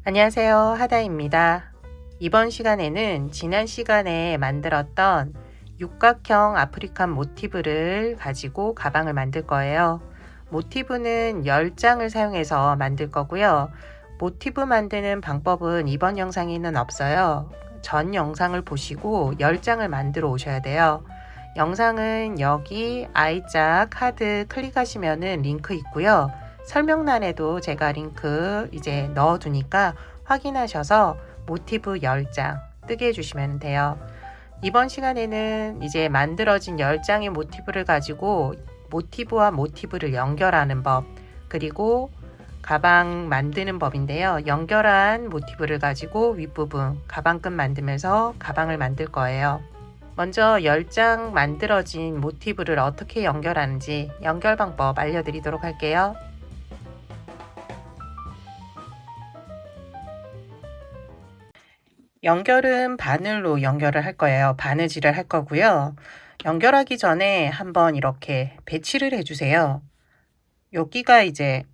안녕하세요. 하다입니다. 이번 시간에는 지난 시간에 만들었던 육각형 아프리칸 모티브를 가지고 가방을 만들 거예요. 모티브는 10장을 사용해서 만들 거고요. 모티브 만드는 방법은 이번 영상에는 없어요. 전 영상을 보시고 10장을 만들어 오셔야 돼요. 영상은 여기 I자 카드 클릭하시면은 링크 있고요. 설명란에도 제가 링크 이제 넣어 두니까 확인하셔서 모티브 10장 뜨게 해주시면 돼요. 이번 시간에는 이제 만들어진 10장의 모티브를 가지고 모티브와 모티브를 연결하는 법, 그리고 가방 만드는 법인데요. 연결한 모티브를 가지고 윗부분 가방끈 만들면서 가방을 만들 거예요. 먼저 10장 만들어진 모티브를 어떻게 연결하는지 연결 방법 알려드리도록 할게요. 연결은 바늘로 연결을 할 거예요. 바느질을 할 거고요. 연결하기 전에 한번 이렇게 배치를 해주세요. 여기가 이제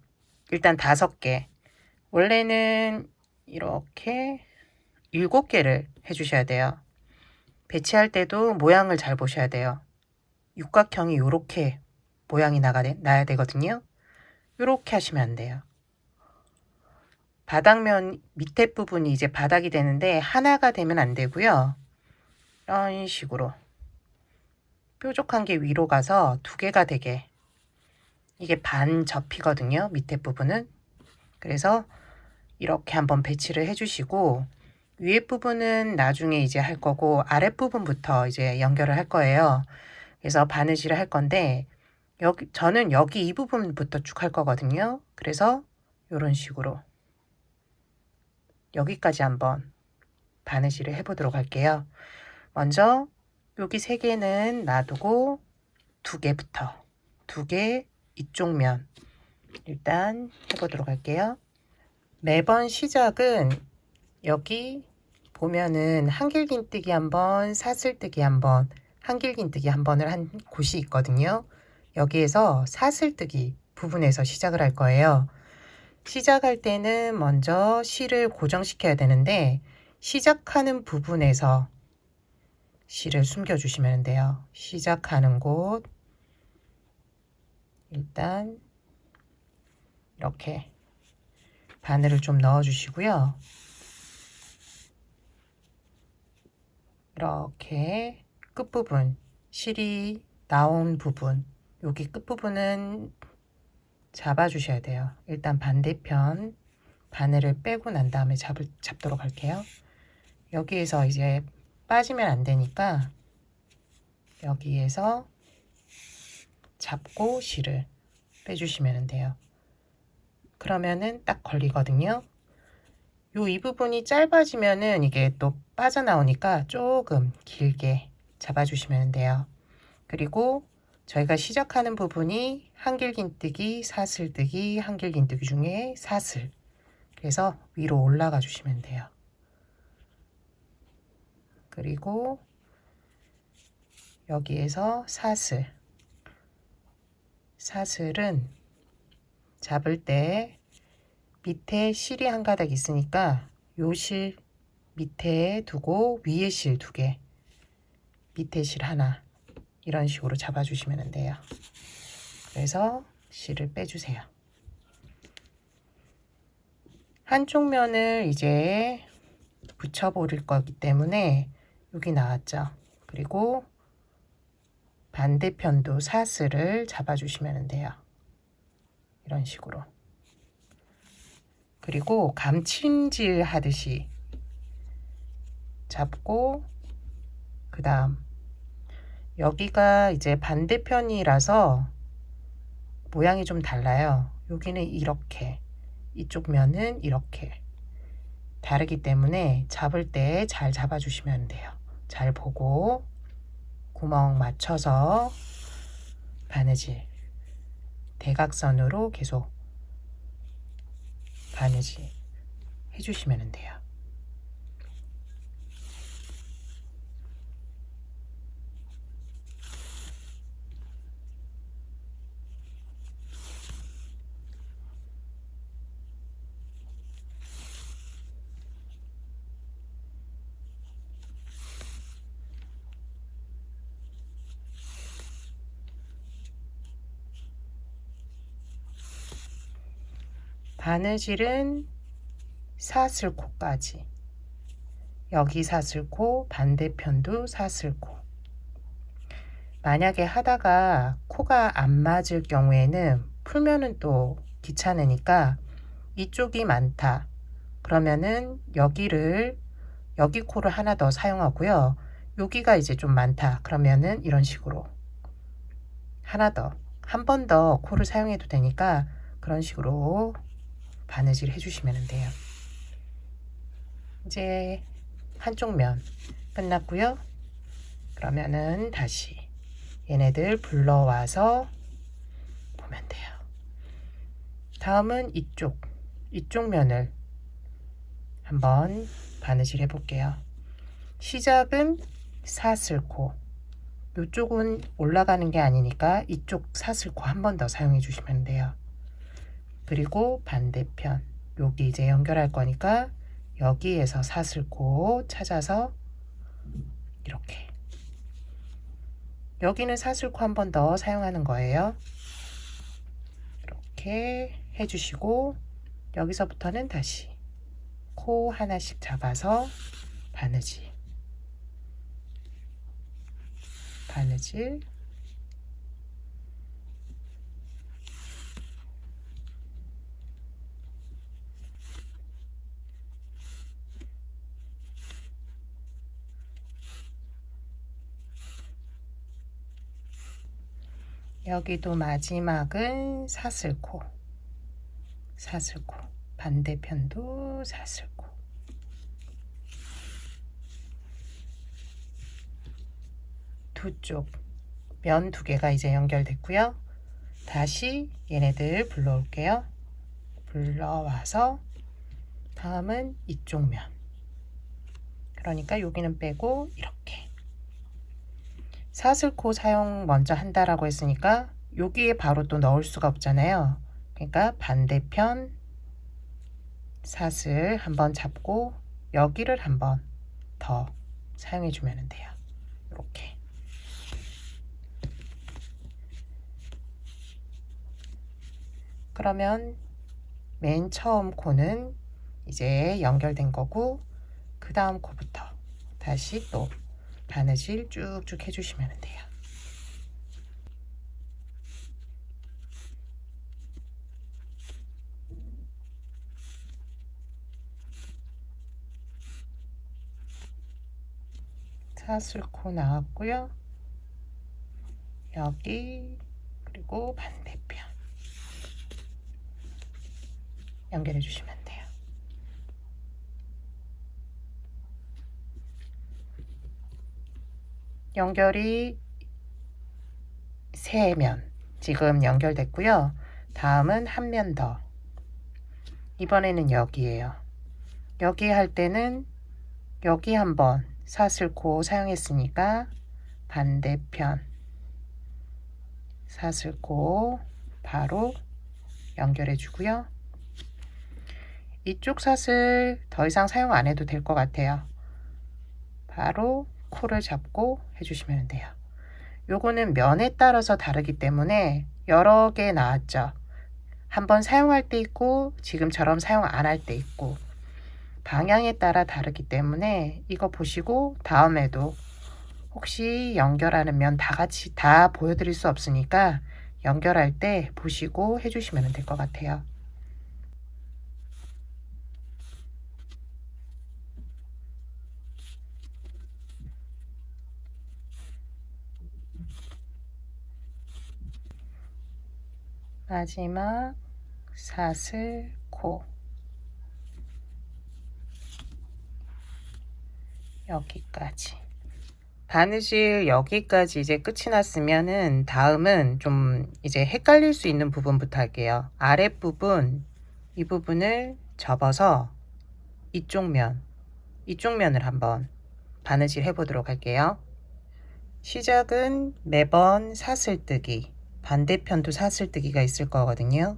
일단 5개. 원래는 이렇게 7개를 해주셔야 돼요. 배치할 때도 모양을 잘 보셔야 돼요. 육각형이 이렇게 모양이 나야 되거든요. 이렇게 하시면 안 돼요. 바닥면 밑에 부분이 이제 바닥이 되는데 하나가 되면 안 되고요. 이런 식으로 뾰족한 게 위로 가서 2개가 되게, 이게 반 접히거든요. 밑에 부분은. 그래서 이렇게 한번 배치를 해주시고, 위에 부분은 나중에 이제 할 거고 아랫부분부터 이제 연결을 할 거예요. 그래서 바느질을 할 건데 저는 여기 이 부분부터 쭉 할 거거든요. 그래서 이런 식으로 여기까지 한번 바느질을 해보도록 할게요. 먼저 여기 3개는 놔두고 2개부터 2개 이쪽 면 일단 해보도록 할게요. 매번 시작은 여기 보면은 한길긴뜨기 한번, 사슬뜨기 한번, 한길긴뜨기 한 번을 한 곳이 있거든요. 여기에서 사슬뜨기 부분에서 시작을 할 거예요. 시작할 때는 먼저 실을 고정시켜야 되는데 시작하는 부분에서 실을 숨겨주시면 돼요. 시작하는 곳 일단 이렇게 바늘을 좀 넣어주시고요. 이렇게 끝부분, 실이 나온 부분, 여기 끝부분은 잡아주셔야 돼요. 일단 반대편 바늘을 빼고 난 다음에 잡도록 할게요. 여기에서 이제 빠지면 안 되니까 여기에서 잡고 실을 빼주시면 돼요. 그러면은 딱 걸리거든요. 이 부분이 짧아지면은 이게 또 빠져나오니까 조금 길게 잡아주시면 돼요. 그리고 저희가 시작하는 부분이 한길긴뜨기, 사슬뜨기, 한길긴뜨기 중에 사슬. 그래서 위로 올라가 주시면 돼요. 그리고 여기에서 사슬. 사슬은 잡을 때 밑에 실이 한 가닥 있으니까 요 실 밑에 두고 위에 실 2개, 밑에 실 하나, 이런 식으로 잡아주시면 돼요. 그래서 실을 빼주세요. 한쪽 면을 이제 붙여버릴 거기 때문에 여기 나왔죠. 그리고 반대편도 사슬을 잡아주시면 돼요. 이런 식으로. 그리고 감침질 하듯이 잡고, 그 다음 여기가 이제 반대편이라서 모양이 좀 달라요. 여기는 이렇게, 이쪽 면은 이렇게 다르기 때문에 잡을 때 잘 잡아주시면 돼요. 잘 보고 구멍 맞춰서 바느질, 대각선으로 계속 바느질 해주시면 돼요. 바느질은 사슬코까지. 여기 사슬코, 반대편도 사슬코. 만약에 하다가 코가 안 맞을 경우에는 풀면은 또 귀찮으니까 이쪽이 많다. 그러면은 여기 코를 하나 더 사용하고요. 여기가 이제 좀 많다. 그러면은 이런 식으로 하나 더, 한 번 더 코를 사용해도 되니까 그런 식으로 바느질 해주시면 돼요. 이제 한쪽 면 끝났고요. 그러면은 다시 얘네들 불러와서 보면 돼요. 다음은 이쪽 면을 한번 바느질 해볼게요. 시작은 사슬코. 이쪽은 올라가는 게 아니니까 이쪽 사슬코 한 번 더 사용해 주시면 돼요. 그리고 반대편, 여기 이제 연결할 거니까 여기에서 사슬코 찾아서 이렇게. 여기는 사슬코 한 번 더 사용하는 거예요. 이렇게 해주시고 여기서부터는 다시 코 하나씩 잡아서 바느질. 여기도 마지막은 사슬코. 반대편도 사슬코. 두 쪽 면 두 개가 이제 연결됐고요. 다시 얘네들 불러올게요. 불러와서 다음은 이쪽 면. 그러니까 여기는 빼고 이렇게. 사슬코 사용 먼저 한다라고 했으니까 여기에 바로 또 넣을 수가 없잖아요. 그러니까 반대편 사슬 한번 잡고 여기를 한번 더 사용해 주면 돼요. 이렇게. 그러면 맨 처음 코는 이제 연결된 거고 그 다음 코부터 다시 또 바느질 쭉쭉 해주시면 돼요. 사슬코 나왔고요. 여기 그리고 반대편 연결해 주시면 돼요. 연결이 3면 지금 연결됐고요. 다음은 한 면 더. 이번에는 여기에요. 여기 할 때는 여기 한번 사슬코 사용했으니까 반대편 사슬코 바로 연결해 주고요. 이쪽 사슬 더 이상 사용 안 해도 될 것 같아요. 바로 코를 잡고 해주시면 돼요. 요거는 면에 따라서 다르기 때문에 여러 개 나왔죠. 한번 사용할 때 있고 지금처럼 사용 안 할 때 있고 방향에 따라 다르기 때문에 이거 보시고 다음에도 혹시 연결하는 면 다 같이 다 보여드릴 수 없으니까 연결할 때 보시고 해주시면 될 것 같아요. 마지막 사슬코 여기까지. 바느질 여기까지 이제 끝이 났으면은 다음은 좀 이제 헷갈릴 수 있는 부분부터 할게요. 아랫부분 이 부분을 접어서 이쪽 면을 한번 바느질 해보도록 할게요. 시작은 매번 사슬뜨기, 반대편도 사슬뜨기가 있을 거거든요.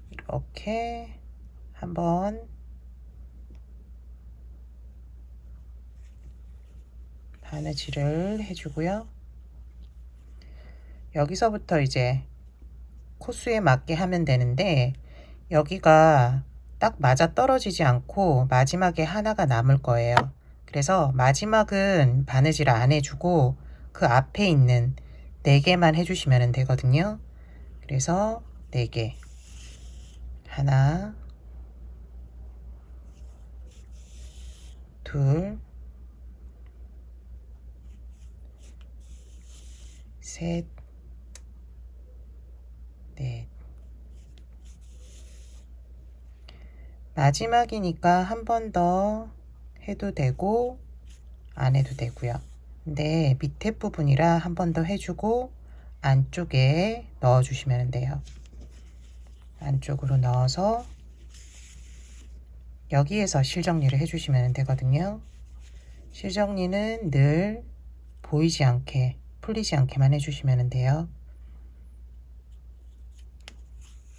이렇게 한번 바느질을 해주고요. 여기서부터 이제 코수에 맞게 하면 되는데 여기가 딱 맞아 떨어지지 않고 마지막에 하나가 남을 거예요. 그래서 마지막은 바느질 안 해주고 그 앞에 있는 4개만 해주시면 되거든요. 그래서 4개. 하나, 둘, 셋, 넷. 마지막이니까 한 번 더 해도 되고 안 해도 되고요. 근데 밑에 부분이라 한 번 더 해주고 안쪽에 넣어 주시면 돼요. 안쪽으로 넣어서 여기에서 실정리를 해주시면 되거든요. 실정리는 늘 보이지 않게, 풀리지 않게만 해주시면 돼요.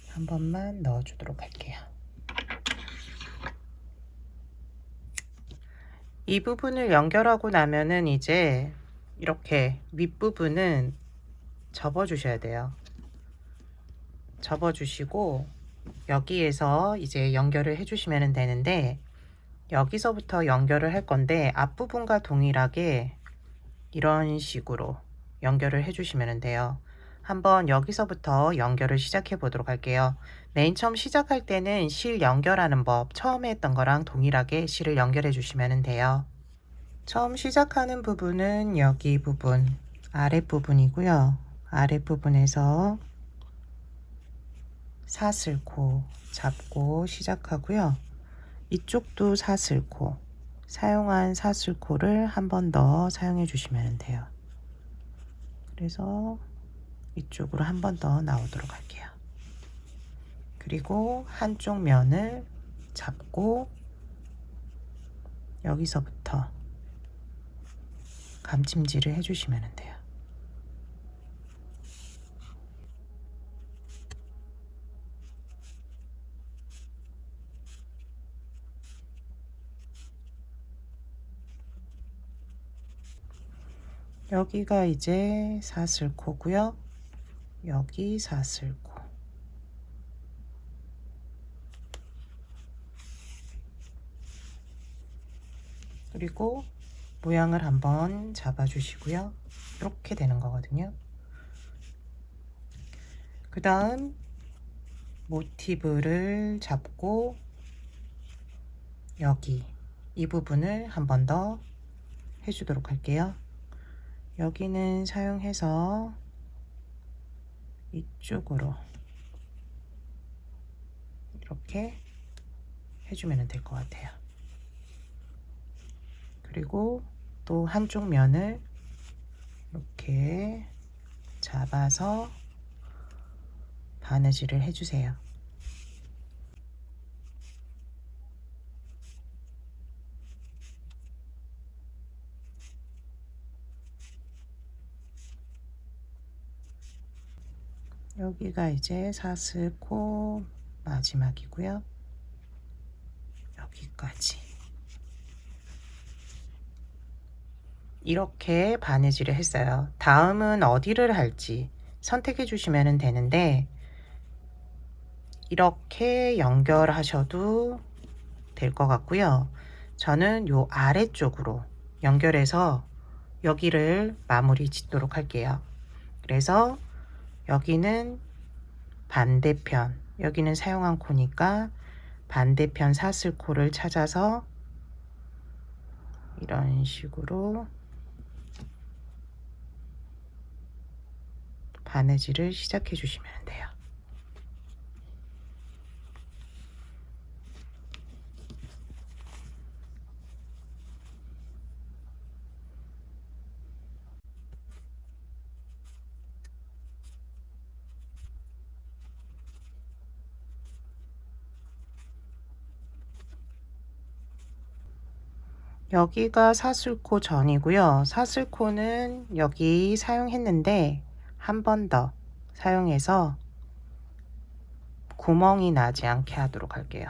한 번만 넣어주도록 할게요. 이 부분을 연결하고 나면은 이제 이렇게 윗부분은 접어주셔야 돼요. 접어주시고 여기에서 이제 연결을 해주시면 되는데, 여기서부터 연결을 할 건데 앞부분과 동일하게 이런 식으로 연결을 해주시면 돼요. 한번 여기서부터 연결을 시작해 보도록 할게요. 맨 처음 시작할 때는 실 연결하는 법 처음에 했던 거랑 동일하게 실을 연결해 주시면 돼요. 처음 시작하는 부분은 여기 부분 아랫부분이고요. 아랫부분에서 사슬코 잡고 시작하고요. 이쪽도 사슬코, 사용한 사슬코를 한 번 더 사용해 주시면 돼요. 그래서 이쪽으로 한 번 더 나오도록 할게요. 그리고 한쪽 면을 잡고 여기서부터 감침질을 해주시면 돼요. 여기가 이제 사슬코고요. 여기 사슬코. 그리고 모양을 한번 잡아주시고요. 이렇게 되는 거거든요. 그 다음 모티브를 잡고 여기 이 부분을 한 번 더 해주도록 할게요. 여기는 사용해서 이쪽으로 이렇게 해주면 될 것 같아요. 그리고 또 한쪽 면을 이렇게 잡아서 바느질을 해주세요. 여기가 이제 사슬코 마지막이고요. 여기까지 이렇게 바느질을 했어요. 다음은 어디를 할지 선택해 주시면 되는데 이렇게 연결하셔도 될 것 같고요. 저는 요 아래쪽으로 연결해서 여기를 마무리 짓도록 할게요. 그래서 여기는 반대편, 여기는 사용한 코니까 반대편 사슬코를 찾아서 이런 식으로 바느질을 시작해 주시면 돼요. 여기가 사슬코 전이고요. 사슬코는 여기 사용했는데 한 번 더 사용해서 구멍이 나지 않게 하도록 할게요.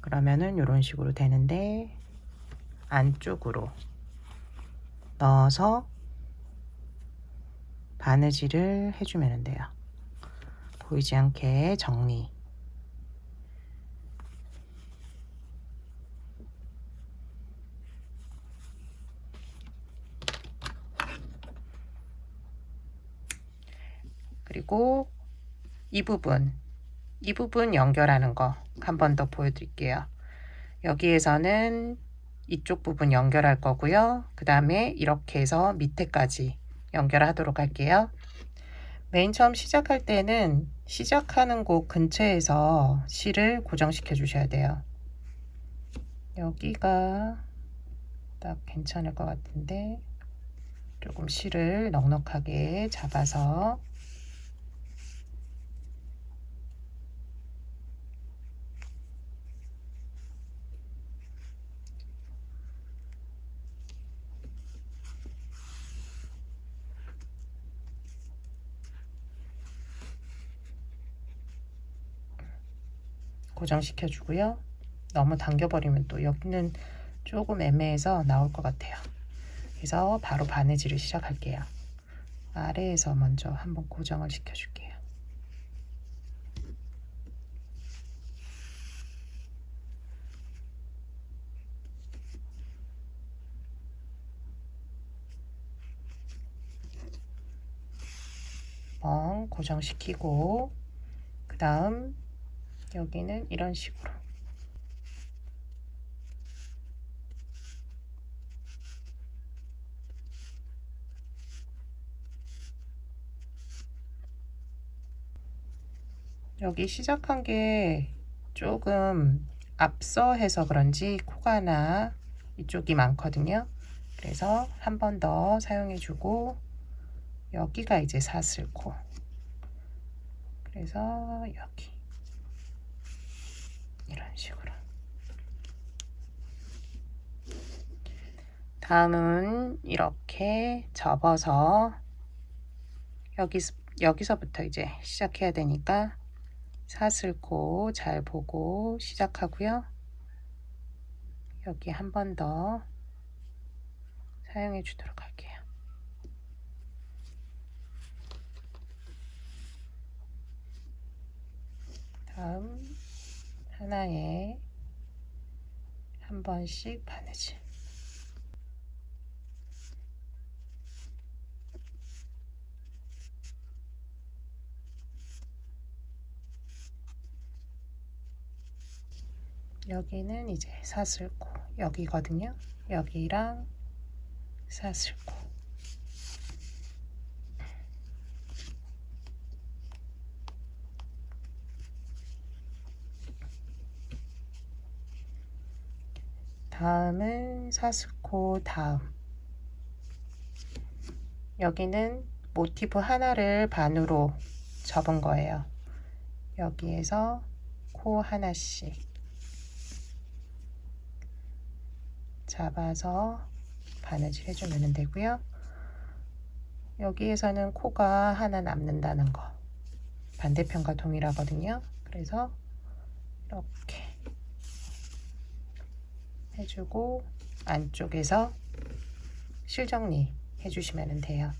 그러면은 이런 식으로 되는데 안쪽으로 넣어서 바느질을 해주면 돼요. 보이지 않게 정리. 그리고 이 부분 연결하는 거 한 번 더 보여드릴게요. 여기에서는 이쪽 부분 연결할 거고요. 그 다음에 이렇게 해서 밑에까지 연결하도록 할게요. 맨 처음 시작할 때는 시작하는 곳 근처에서 실을 고정시켜 주셔야 돼요. 여기가 딱 괜찮을 것 같은데 조금 실을 넉넉하게 잡아서 고정시켜 주고요. 너무 당겨버리면 또 여기는 조금 애매해서 나올 것 같아요. 그래서 바로 바느질을 시작할게요. 아래에서 먼저 한번 고정을 시켜줄게요. 고정시키고 그 다음 여기는 이런 식으로 여기 시작한 게 조금 앞서 해서 그런지 코가 하나 이쪽이 많거든요. 그래서 한 번 더 사용해 주고 여기가 이제 사슬코, 그래서 여기 이런 식으로. 다음은 이렇게 접어서 여기서부터 이제 시작해야 되니까 사슬코 잘 보고 시작하고요. 여기 한 번 더 사용해 주도록 할게요. 다음 하나에 한 번씩 바느질. 여기는 이제 사슬코 여기거든요. 여기랑 사슬코. 다음은 사슬코 다음. 여기는 모티브 하나를 반으로 접은 거예요. 여기에서 코 하나씩 잡아서 바느질 해주면 되고요. 여기에서는 코가 하나 남는다는 거 반대편과 동일하거든요. 그래서 이렇게 해주고 안쪽에서 실정리 해주시면 돼요.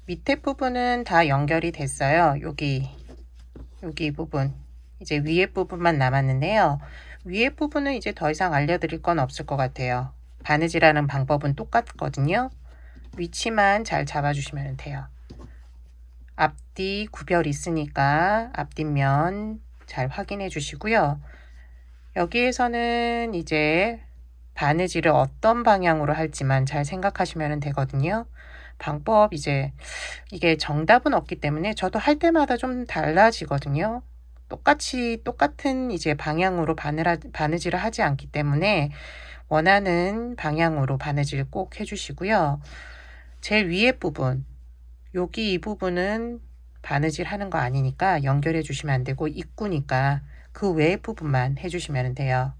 밑에 부분은 다 연결이 됐어요. 여기 부분 이제 위에 부분만 남았는데요. 위에 부분은 이제 더 이상 알려드릴 건 없을 것 같아요. 바느질하는 방법은 똑같거든요. 위치만 잘 잡아주시면 돼요. 앞뒤 구별 있으니까 앞뒷면 잘 확인해 주시고요. 여기에서는 이제 바느질을 어떤 방향으로 할지만 잘 생각하시면 되거든요. 방법 이제 이게 정답은 없기 때문에 저도 할 때마다 좀 달라지거든요. 똑같은 이제 방향으로 바느질을 하지 않기 때문에 원하는 방향으로 바느질 꼭 해주시고요. 제일 위에 부분 여기 이 부분은 바느질 하는 거 아니니까 연결해 주시면 안 되고 입구니까 그 외의 부분만 해주시면 돼요.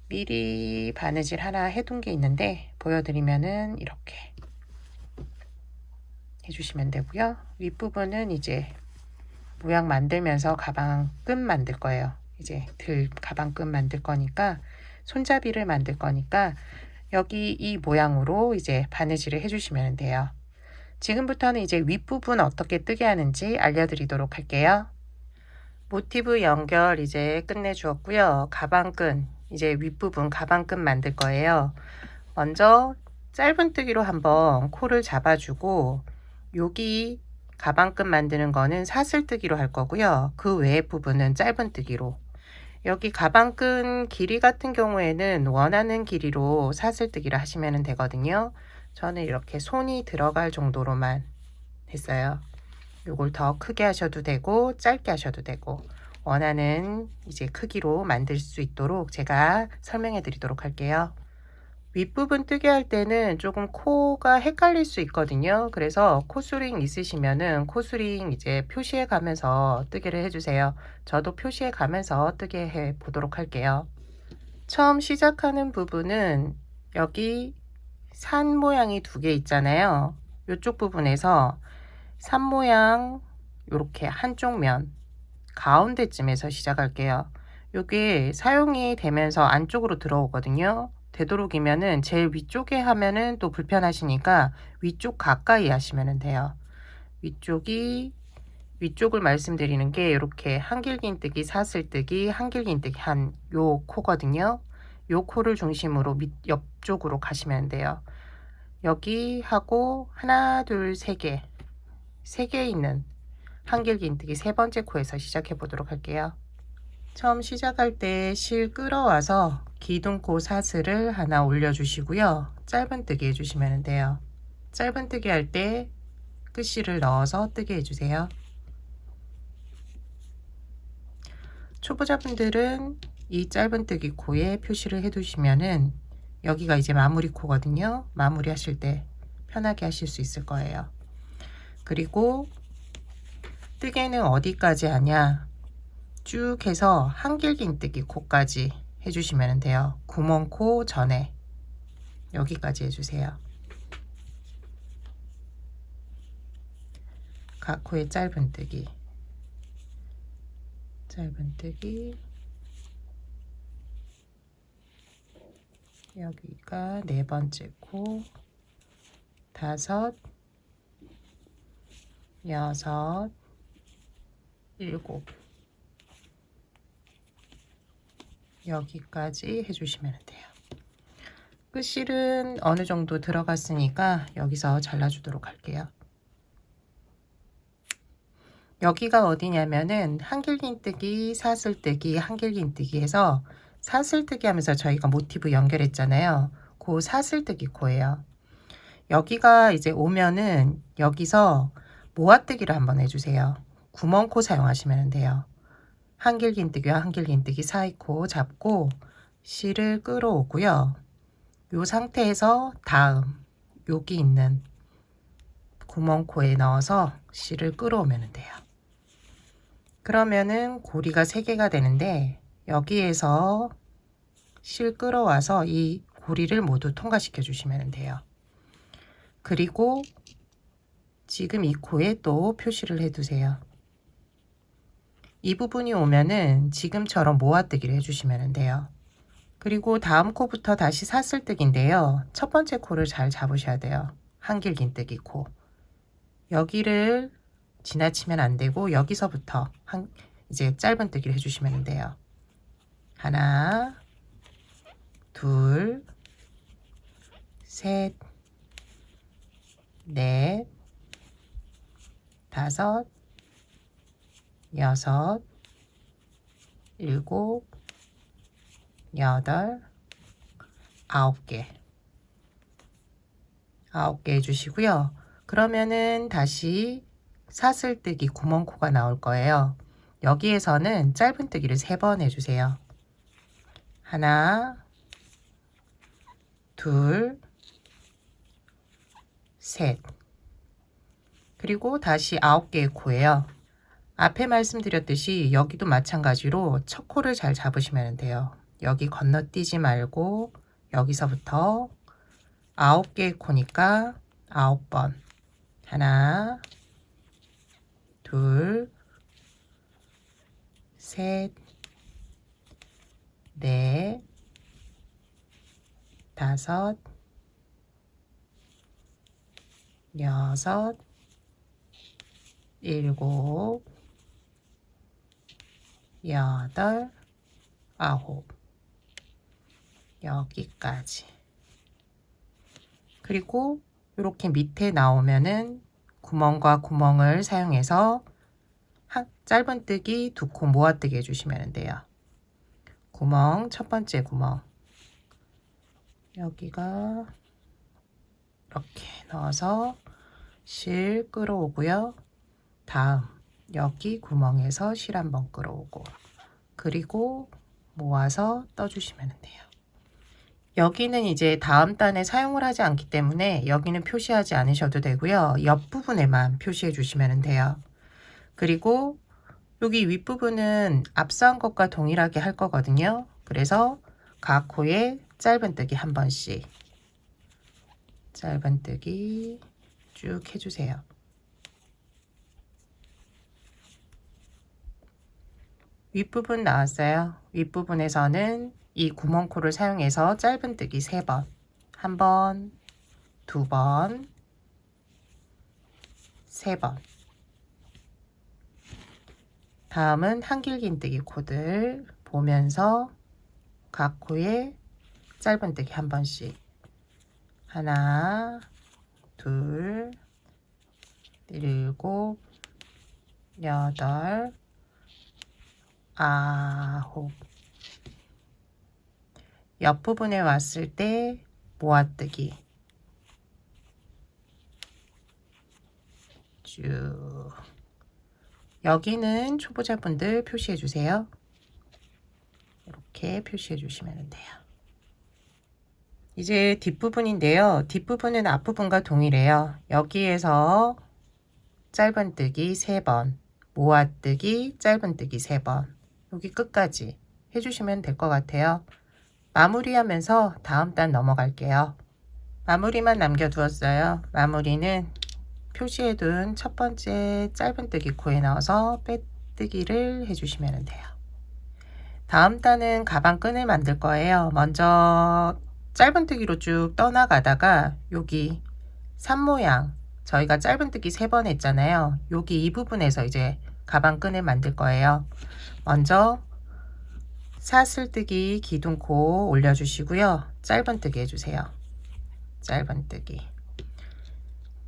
미리 바느질 하나 해둔 게 있는데 보여드리면은 이렇게 해주시면 되고요. 윗부분은 이제 모양 만들면서 가방 끈 만들 거예요. 이제 가방 끈 만들 거니까 손잡이를 만들 거니까 여기 이 모양으로 이제 바느질을 해주시면 돼요. 지금부터는 이제 윗부분 어떻게 뜨게 하는지 알려드리도록 할게요. 모티브 연결 이제 끝내주었고요. 가방끈, 이제 윗부분 가방끈 만들 거예요. 먼저 짧은뜨기로 한번 코를 잡아주고, 여기 가방끈 만드는 거는 사슬뜨기로 할 거고요. 그 외의 부분은 짧은뜨기로. 여기 가방끈 길이 같은 경우에는 원하는 길이로 사슬뜨기를 하시면 되거든요. 저는 이렇게 손이 들어갈 정도로만 했어요. 요걸 더 크게 하셔도 되고 짧게 하셔도 되고 원하는 이제 크기로 만들 수 있도록 제가 설명해 드리도록 할게요. 윗부분 뜨게 할 때는 조금 코가 헷갈릴 수 있거든요. 그래서 코스링 있으시면은 코스링 이제 표시해 가면서 뜨기를 해주세요. 저도 표시해 가면서 뜨게 해 보도록 할게요. 처음 시작하는 부분은 여기 산 모양이 두 개 있잖아요. 이쪽 부분에서 산 모양 이렇게 한쪽 면 가운데쯤에서 시작할게요. 이게 사용이 되면서 안쪽으로 들어오거든요. 되도록이면은 제일 위쪽에 하면은 또 불편하시니까 위쪽 가까이 하시면 돼요. 위쪽을 말씀드리는 게 이렇게 한길긴뜨기, 사슬뜨기, 한길긴뜨기 한 요 코거든요. 요 코를 중심으로 옆쪽으로 가시면 돼요. 여기 하고 하나, 둘, 세 개 있는 한길긴뜨기 세 번째 코에서 시작해 보도록 할게요. 처음 시작할 때 실 끌어와서 기둥코 사슬을 하나 올려주시고요. 짧은뜨기 해주시면 돼요. 짧은뜨기 할 때 끝실을 넣어서 뜨게 해주세요. 초보자분들은 이 짧은뜨기 코에 표시를 해두시면은 여기가 이제 마무리 코거든요. 마무리 하실 때 편하게 하실 수 있을 거예요. 그리고 뜨개는 어디까지 하냐, 쭉 해서 한길긴뜨기 코까지 해주시면 돼요. 구멍코 전에 여기까지 해주세요. 각 코에 짧은뜨기 여기가 네 번째 코, 다섯, 여섯, 일곱, 여기까지 해주시면 돼요. 끝실은 어느 정도 들어갔으니까 여기서 잘라주도록 할게요. 여기가 어디냐면은 한길긴뜨기, 사슬뜨기, 한길긴뜨기 해서 사슬뜨기 하면서 저희가 모티브 연결했잖아요. 그 사슬뜨기 코예요. 여기가 이제 오면은 여기서 모아뜨기를 한번 해주세요. 구멍코 사용하시면 돼요. 한길긴뜨기와 한길긴뜨기 사이 코 잡고 실을 끌어오고요. 이 상태에서 다음 여기 있는 구멍코에 넣어서 실을 끌어오면 돼요. 그러면은 고리가 3개가 되는데 여기에서 실 끌어와서 이 고리를 모두 통과시켜 주시면 돼요. 그리고 지금 이 코에 또 표시를 해 두세요. 이 부분이 오면은 지금처럼 모아뜨기를 해주시면 돼요. 그리고 다음 코부터 다시 사슬뜨기인데요. 첫 번째 코를 잘 잡으셔야 돼요. 한길긴뜨기 코. 여기를 지나치면 안 되고 여기서부터 이제 짧은뜨기를 해주시면 돼요. 하나, 둘, 셋, 넷, 다섯, 여섯, 일곱, 여덟, 9개. 9개 해주시고요. 그러면은 다시 사슬뜨기 구멍코가 나올 거예요. 여기에서는 짧은뜨기를 3번 해주세요. 하나, 둘, 셋. 그리고 다시 9개의 코예요. 앞에 말씀드렸듯이 여기도 마찬가지로 첫 코를 잘 잡으시면 돼요. 여기 건너뛰지 말고 여기서부터 9개의 코니까 9번. 하나, 둘, 셋, 넷, 다섯, 여섯, 일곱, 여덟, 아홉. 여기까지. 그리고 이렇게 밑에 나오면은 구멍과 구멍을 사용해서 짧은뜨기 2코 모아뜨기 해주시면 돼요. 구멍, 첫 번째 구멍. 여기가 이렇게 넣어서 실 끌어오고요. 다음 여기 구멍에서 실 한번 끌어오고, 그리고 모아서 떠주시면 돼요. 여기는 이제 다음 단에 사용을 하지 않기 때문에 여기는 표시하지 않으셔도 되고요. 옆부분에만 표시해 주시면 돼요. 그리고 여기 윗부분은 앞선 것과 동일하게 할 거거든요. 그래서 각 코에 짧은뜨기 한 번씩, 짧은뜨기 쭉 해주세요. 윗부분 나왔어요. 윗부분에서는 이 구멍코를 사용해서 짧은뜨기 3번, 1번, 2번, 3번. 다음은 한길긴뜨기 코들 보면서 각 코에 짧은뜨기 한 번씩, 하나, 둘, 일곱, 여덟, 아홉. 옆부분에 왔을 때 모아뜨기 쭉. 여기는 초보자분들 표시해 주세요. 이렇게 표시해 주시면 돼요. 이제 뒷부분인데요. 뒷부분은 앞부분과 동일해요. 여기에서 짧은뜨기 3번, 모아뜨기 짧은뜨기 3번, 여기 끝까지 해주시면 될 것 같아요. 마무리하면서 다음 단 넘어갈게요. 마무리만 남겨두었어요. 마무리는 표시해둔 첫 번째 짧은뜨기 코에 넣어서 빼뜨기를 해주시면 돼요. 다음 단은 가방끈을 만들 거예요. 먼저 짧은뜨기로 쭉 떠나가다가 여기 산 모양, 저희가 짧은뜨기 3번 했잖아요. 여기 이 부분에서 이제 가방끈을 만들 거예요. 먼저 사슬뜨기 기둥코 올려주시고요. 짧은뜨기 해주세요. 짧은뜨기.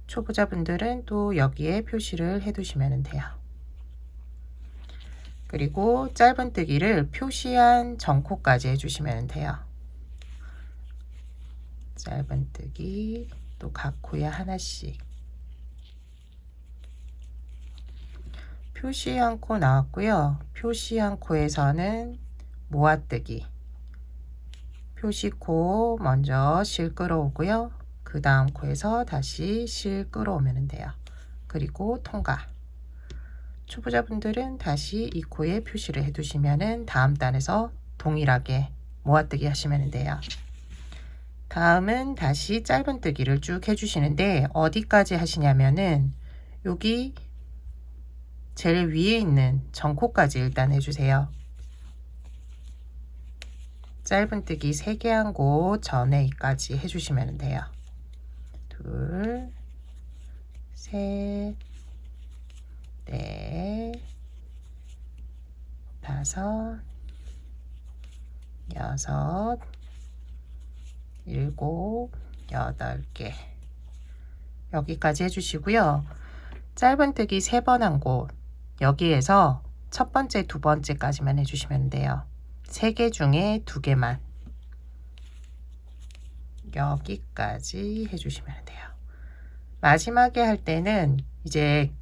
초보자분들은 또 여기에 표시를 해두시면 돼요. 그리고 짧은뜨기를 표시한 전코까지 해주시면 돼요. 짧은뜨기 또 각 코에 하나씩. 표시한 코 나왔고요. 표시한 코에서는 모아뜨기, 표시코 먼저 실 끌어오고요. 그 다음 코에서 다시 실 끌어오면 돼요. 그리고 통과. 초보자분들은 다시 이 코에 표시를 해두시면 다음 단에서 동일하게 모아뜨기 하시면 돼요. 다음은 다시 짧은뜨기를 쭉 해주시는데 어디까지 하시냐면은 여기 제일 위에 있는 전코까지 일단 해주세요. 짧은뜨기 3개 한 곳 전에까지 해주시면 돼요. 둘, 셋, 넷, 다섯, 여섯, 일곱, 8개. 여기까지 해주시고요. 짧은뜨기 3번 한 곳, 여기에서 첫 번째, 두 번째까지만 해주시면 돼요. 3개 중에 2개만 여기까지 해주시면 돼요. 마지막에 할 때는 이제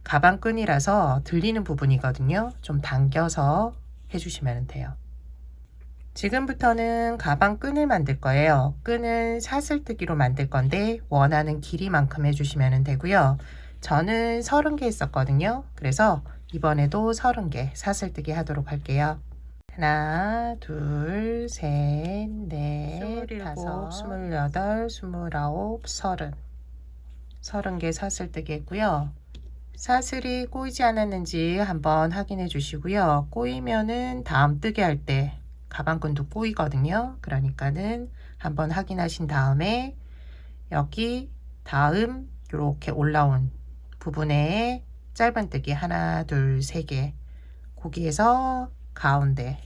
가방끈이라서 들리는 부분이거든요. 좀 당겨서 해주시면 돼요. 지금부터는 가방끈을 만들 거예요. 끈은 사슬뜨기로 만들 건데 원하는 길이만큼 해주시면 되고요. 저는 30개 했었거든요. 그래서 이번에도 30개 사슬뜨기 하도록 할게요. 하나, 둘, 셋, 넷, 27, 28, 29, 30. 30개 사슬뜨기 했고요. 사슬이 꼬이지 않았는지 한번 확인해 주시고요. 꼬이면은 다음 뜨기 할 때 가방끈도 꼬이거든요. 그러니까는 한번 확인하신 다음에 여기 다음 이렇게 올라온 부분에 짧은뜨기 하나, 둘, 세 개. 거기에서 가운데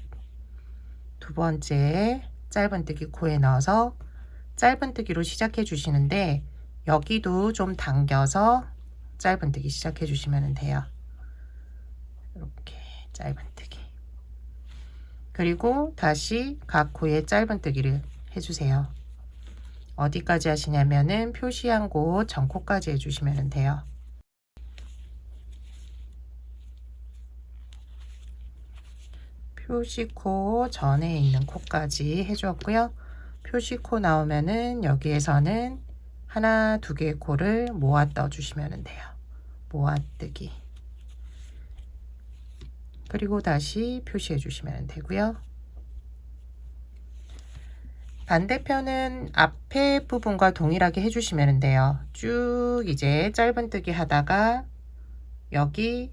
두 번째 짧은뜨기 코에 넣어서 짧은뜨기로 시작해 주시는데 여기도 좀 당겨서 짧은뜨기 시작해 주시면 돼요. 이렇게 짧은뜨기. 그리고 다시 각 코에 짧은뜨기를 해주세요. 어디까지 하시냐면은 표시한 곳 전코까지 해주시면 돼요. 표시코 전에 있는 코까지 해주었고요. 표시코 나오면은 여기에서는 하나, 두 개의 코를 모아 떠 주시면 돼요. 모아뜨기. 그리고 다시 표시해 주시면 되고요. 반대편은 앞에 부분과 동일하게 해주시면 돼요. 쭉 이제 짧은뜨기 하다가 여기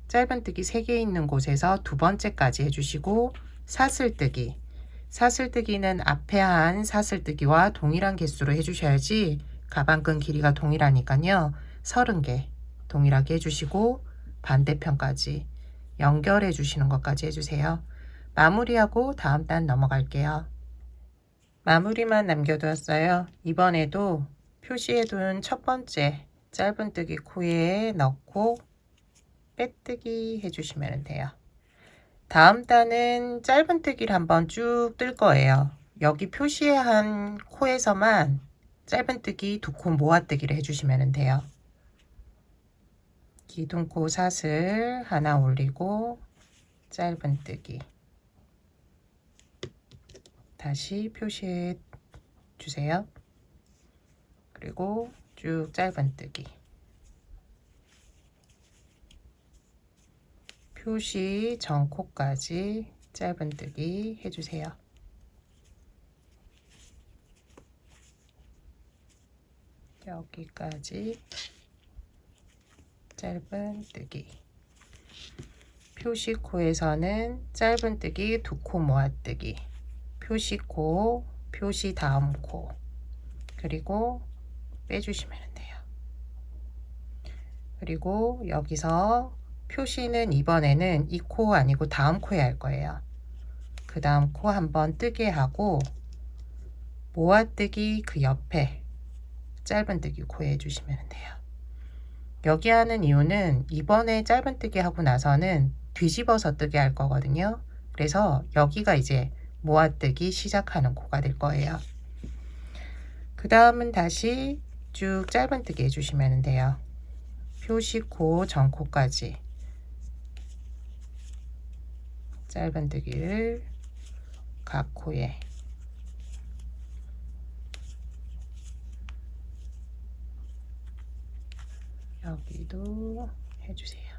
짧은뜨기 3개 있는 곳에서 두 번째까지 해주시고 사슬뜨기. 사슬뜨기는 앞에 한 사슬뜨기와 동일한 개수로 해주셔야지 가방끈 길이가 동일하니까요. 30개 동일하게 해주시고 반대편까지 연결해 주시는 것까지 해주세요. 마무리하고 다음 단 넘어갈게요. 마무리만 남겨두었어요. 이번에도 표시해둔 첫 번째 짧은뜨기 코에 넣고 빼뜨기 해주시면 돼요. 다음 단은 짧은뜨기를 한번 쭉 뜰 거예요. 여기 표시한 코에서만 짧은뜨기 두 코 모아뜨기를 해주시면 돼요. 기둥코 사슬 하나 올리고 짧은뜨기 다시 표시해 주세요. 그리고 쭉 짧은뜨기 표시 전 코까지 짧은뜨기 해주세요. 여기까지 짧은뜨기. 표시코에서는 짧은뜨기 두 코 모아뜨기. 표시코, 표시 다음 코, 그리고 빼주시면 돼요. 그리고 여기서 표시는 이번에는 이 코 아니고 다음 코에 할 거예요. 그 다음 코 한번 뜨게 하고 모아뜨기 그 옆에 짧은뜨기 코에 해주시면 돼요. 여기 하는 이유는 이번에 짧은뜨기 하고 나서는 뒤집어서 뜨게 할 거거든요. 그래서 여기가 이제 모아뜨기 시작하는 코가 될 거예요. 그 다음은 다시 쭉 짧은뜨기 해주시면 돼요. 표시코 전코까지 짧은뜨기를 각 코에 여기도 해주세요.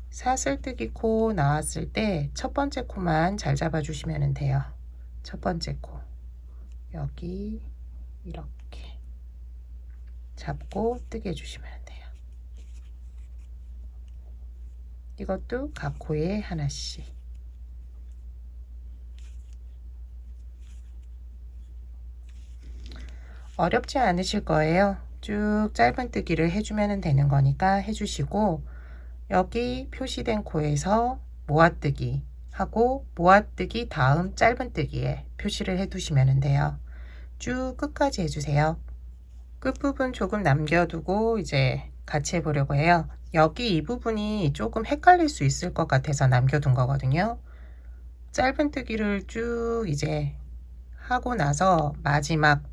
사슬뜨기 코 나왔을 때 첫 번째 코만 잘 잡아 주시면 돼요. 첫 번째 코 여기 이렇게 잡고 뜨게 해주시면 돼요. 이것도 각 코에 하나씩. 어렵지 않으실 거예요. 쭉 짧은뜨기를 해주면 되는 거니까 해주시고 여기 표시된 코에서 모아뜨기 하고 모아뜨기 다음 짧은뜨기에 표시를 해 두시면 돼요. 쭉 끝까지 해주세요. 끝부분 조금 남겨두고 이제 같이 해보려고 해요. 여기 이 부분이 조금 헷갈릴 수 있을 것 같아서 남겨둔 거거든요. 짧은뜨기를 쭉 이제 하고 나서 마지막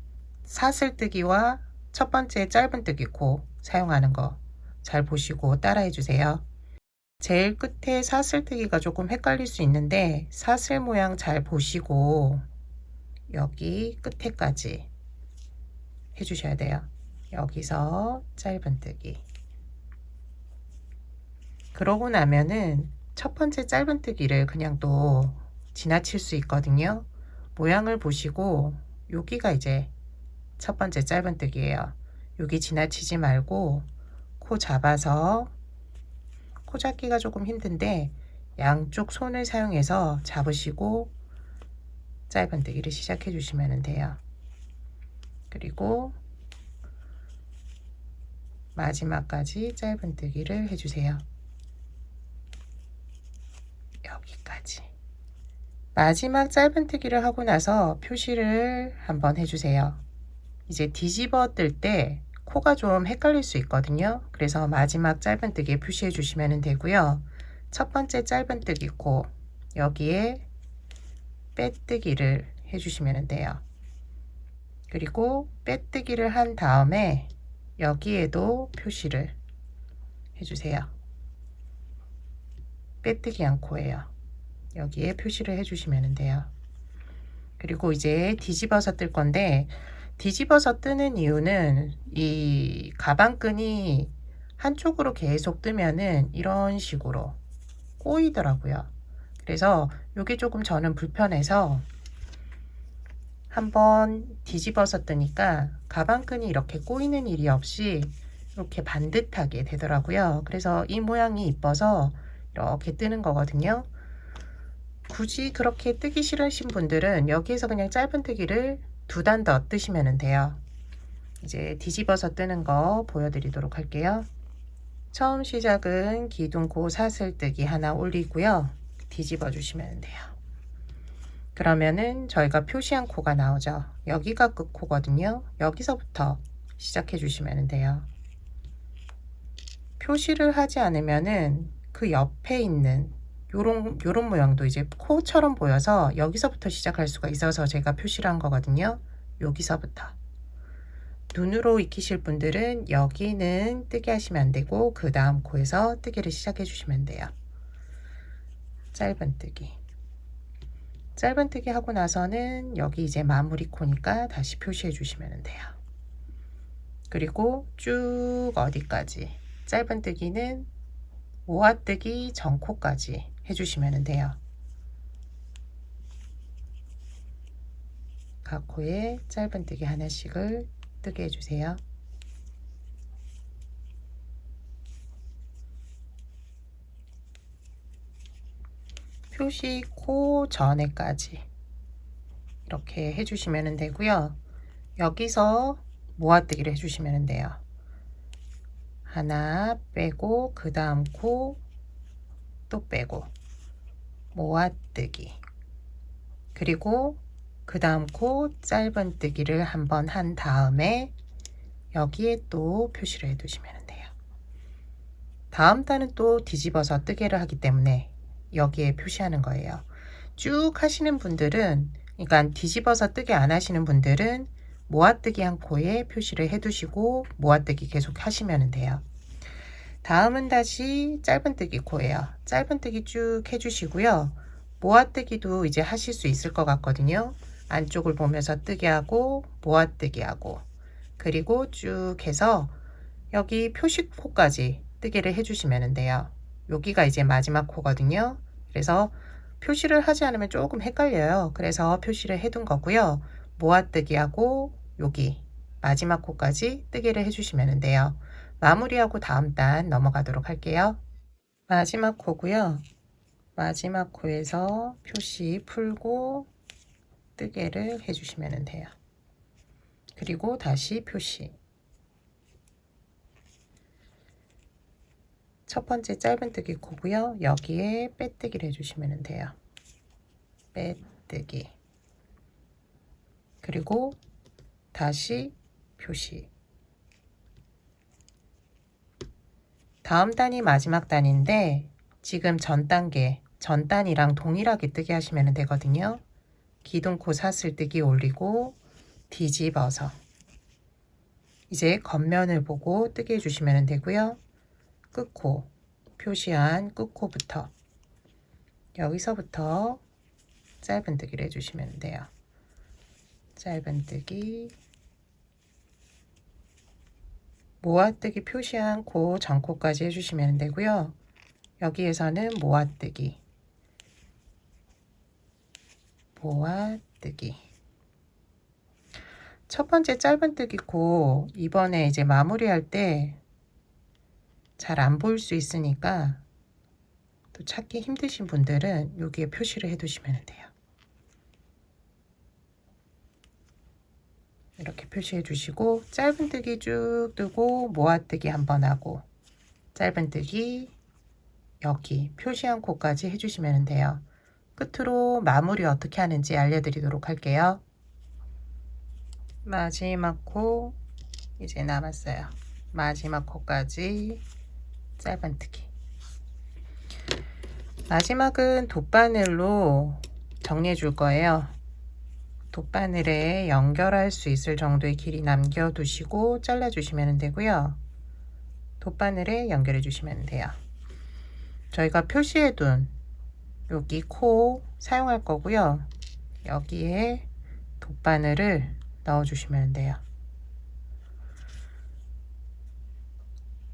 사슬뜨기와 첫 번째 짧은뜨기 코 사용하는 거 잘 보시고 따라해 주세요. 제일 끝에 사슬뜨기가 조금 헷갈릴 수 있는데 사슬 모양 잘 보시고 여기 끝에까지 해주셔야 돼요. 여기서 짧은뜨기. 그러고 나면은 첫 번째 짧은뜨기를 그냥 또 지나칠 수 있거든요. 모양을 보시고 여기가 이제 첫 번째 짧은뜨기예요. 여기 지나치지 말고 코 잡아서 코 잡기가 조금 힘든데 양쪽 손을 사용해서 잡으시고 짧은뜨기를 시작해 주시면 돼요. 그리고 마지막까지 짧은뜨기를 해주세요. 여기까지. 마지막 짧은뜨기를 하고 나서 표시를 한번 해주세요. 이제 뒤집어 뜰 때 코가 좀 헷갈릴 수 있거든요. 그래서 마지막 짧은뜨기에 표시해 주시면 되고요. 첫 번째 짧은뜨기 코 여기에 빼뜨기를 해주시면 돼요. 그리고 빼뜨기를 한 다음에 여기에도 표시를 해주세요. 빼뜨기 한 코예요. 여기에 표시를 해주시면 돼요. 그리고 이제 뒤집어서 뜰 건데, 뒤집어서 뜨는 이유는 이 가방끈이 한쪽으로 계속 뜨면은 이런 식으로 꼬이더라고요. 그래서 이게 조금 저는 불편해서 한번 뒤집어서 뜨니까 가방끈이 이렇게 꼬이는 일이 없이 이렇게 반듯하게 되더라고요. 그래서 이 모양이 이뻐서 이렇게 뜨는 거거든요. 굳이 그렇게 뜨기 싫으신 분들은 여기에서 그냥 짧은뜨기를 2단 더 뜨시면 돼요. 이제 뒤집어서 뜨는 거 보여드리도록 할게요. 처음 시작은 기둥코 사슬뜨기 하나 올리고요. 뒤집어 주시면 돼요. 그러면은 저희가 표시한 코가 나오죠. 여기가 끝코거든요. 여기서부터 시작해 주시면 돼요. 표시를 하지 않으면은 그 옆에 있는 요런 모양도 이제 코처럼 보여서 여기서부터 시작할 수가 있어서 제가 표시를 한 거거든요. 여기서부터. 눈으로 익히실 분들은 여기는 뜨게 하시면 안 되고 그 다음 코에서 뜨기를 시작해 주시면 돼요. 짧은뜨기. 짧은뜨기 하고 나서는 여기 이제 마무리 코니까 다시 표시해 주시면 돼요. 그리고 쭉 어디까지 짧은뜨기는 모아뜨기 전 코까지 해주시면 돼요. 각 코에 짧은뜨기 하나씩을 뜨게 해주세요. 표시 코 전에까지 이렇게 해주시면 되고요. 여기서 모아뜨기를 해주시면 돼요. 하나 빼고 그 다음 코 또 빼고 모아뜨기, 그리고 그 다음 코 짧은뜨기를 한번 한 다음에 여기에 또 표시를 해 두시면 돼요. 다음 단은 또 뒤집어서 뜨개를 하기 때문에 여기에 표시하는 거예요. 쭉 하시는 분들은, 그러니까 뒤집어서 뜨개 안 하시는 분들은 모아뜨기 한 코에 표시를 해 두시고 모아뜨기 계속 하시면 돼요. 다음은 다시 짧은뜨기 코예요. 짧은뜨기 쭉 해주시고요. 모아뜨기도 이제 하실 수 있을 것 같거든요. 안쪽을 보면서 뜨게 하고 모아뜨기 하고, 그리고 쭉 해서 여기 표시 코까지 뜨개를 해주시면 돼요. 여기가 이제 마지막 코거든요. 그래서 표시를 하지 않으면 조금 헷갈려요. 그래서 표시를 해둔 거고요. 모아뜨기 하고 여기 마지막 코까지 뜨개를 해주시면 돼요. 마무리하고 다음 단 넘어가도록 할게요. 마지막 코고요. 마지막 코에서 표시 풀고 뜨개를 해주시면 돼요. 그리고 다시 표시. 첫 번째 짧은뜨기 코고요. 여기에 빼뜨기를 해주시면 돼요. 빼뜨기. 그리고 다시 표시. 다음 단이 마지막 단인데 지금 전 단계, 전 단이랑 동일하게 뜨게 하시면 되거든요. 기둥코 사슬뜨기 올리고 뒤집어서 이제 겉면을 보고 뜨게 해주시면 되고요. 끝코, 표시한 끝코부터 여기서부터 짧은뜨기를 해주시면 돼요. 짧은뜨기, 모아뜨기 표시한 코 전코까지 해주시면 되고요. 여기에서는 모아뜨기, 모아뜨기. 첫 번째 짧은뜨기 코 이번에 이제 마무리할 때 잘 안 보일 수 있으니까 또 찾기 힘드신 분들은 여기에 표시를 해 두시면 돼요. 이렇게 표시해 주시고 짧은뜨기 쭉 뜨고 모아뜨기 한번 하고 짧은뜨기 여기 표시한 코까지 해주시면 돼요. 끝으로 마무리 어떻게 하는지 알려드리도록 할게요. 마지막 코 이제 남았어요. 마지막 코까지 짧은뜨기. 마지막은 돗바늘로 정리해 줄 거예요. 돗바늘에 연결할 수 있을 정도의 길이 남겨두시고 잘라주시면 되고요. 돗바늘에 연결해 주시면 돼요. 저희가 표시해둔 여기 코 사용할 거고요. 여기에 돗바늘을 넣어주시면 돼요.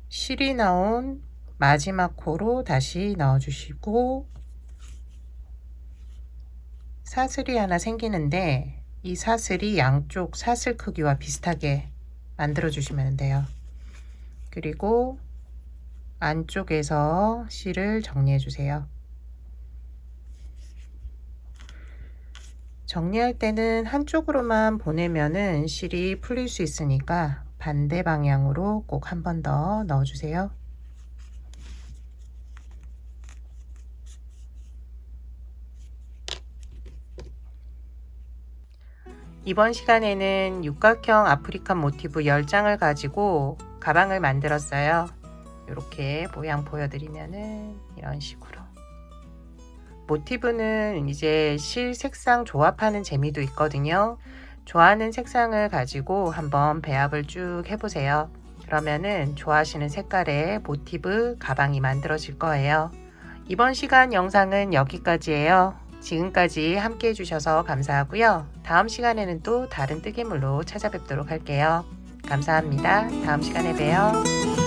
실이 나온 마지막 코로 다시 넣어주시고 사슬이 하나 생기는데 이 사슬이 양쪽 사슬 크기와 비슷하게 만들어 주시면 돼요. 그리고 안쪽에서 실을 정리해 주세요. 정리할 때는 한쪽으로만 보내면은 실이 풀릴 수 있으니까 반대 방향으로 꼭 한 번 더 넣어 주세요. 이번 시간에는 육각형 아프리칸 모티브 10장을 가지고 가방을 만들었어요. 이렇게 모양 보여드리면은 이런 식으로. 모티브는 이제 실 색상 조합하는 재미도 있거든요. 좋아하는 색상을 가지고 한번 배합을 쭉 해보세요. 그러면은 좋아하시는 색깔의 모티브 가방이 만들어질 거예요. 이번 시간 영상은 여기까지예요. 지금까지 함께 해주셔서 감사하고요. 다음 시간에는 또 다른 뜨개물로 찾아뵙도록 할게요. 감사합니다. 다음 시간에 봬요.